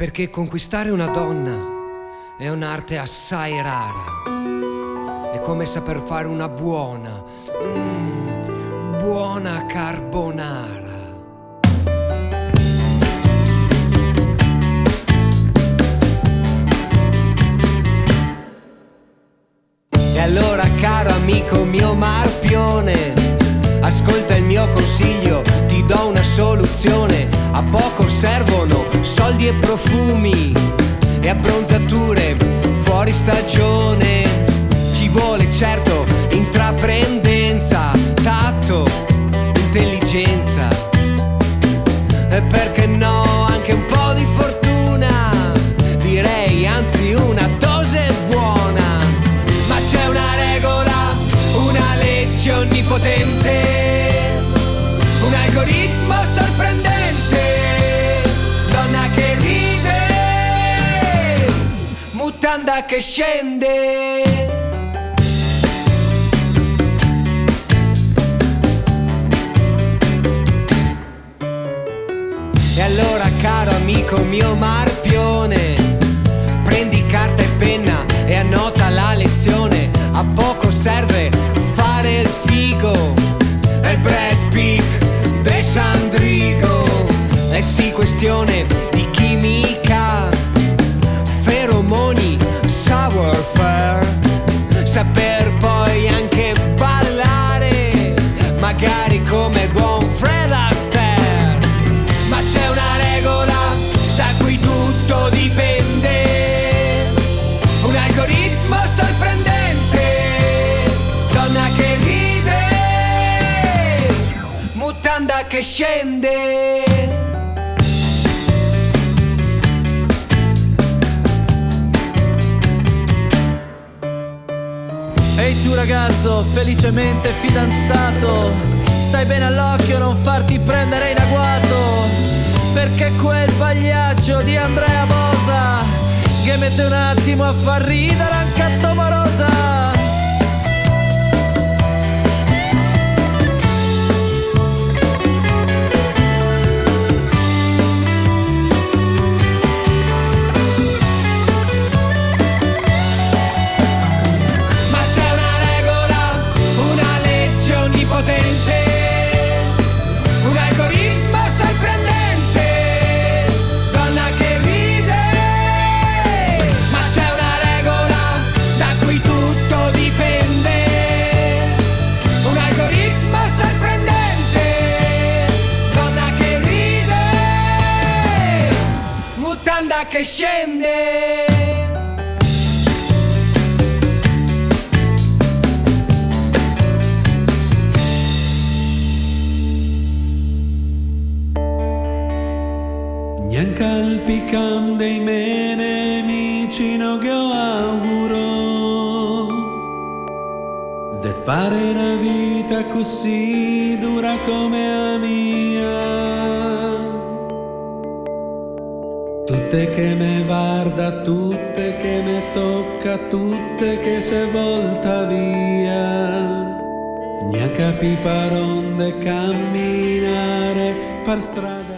perché conquistare una donna è un'arte assai rara. È come saper fare una buona carbonara. E allora, caro amico mio Marpione, ascolta il mio consiglio, ti do una soluzione. A poco servono soldi e profumi e abbronzature fuori stagione. Ci vuole certo intraprendenza, tatto, intelligenza e perché no anche un po' di fortuna, direi anzi una dose buona. Ma c'è una regola, una legge onnipotente, un algoritmo sorprendente, donna che ride, mutanda che scende. E allora, caro amico mio Marpione, prendi carta e penna e annota la lezione. A poco serve fare il figo, è il Brad Pitt de Sandrigo. È sì questione di chimica, feromoni, savoir-faire, saper poi anche ballare, magari come buon Fred Astaire. Ma c'è una regola da cui tutto dipende, un algoritmo sorprendente, donna che ride, mutanda che scende. Ehi tu ragazzo, felicemente fidanzato, stai bene all'occhio, non farti prendere in agguato, perché quel pagliaccio di Andrea Bosa che mette un attimo a far ridere anche a Tomorosa. Un algoritmo sorprendente, donna che ride. Ma c'è una regola da cui tutto dipende, un algoritmo sorprendente, donna che ride, mutanda che scende. Calpicam dei miei nemici no che auguro di fare una vita così dura come la mia. Tutte che me guarda, tutte che me tocca, tutte che se volta via. Neanche capi per onde camminare per strada.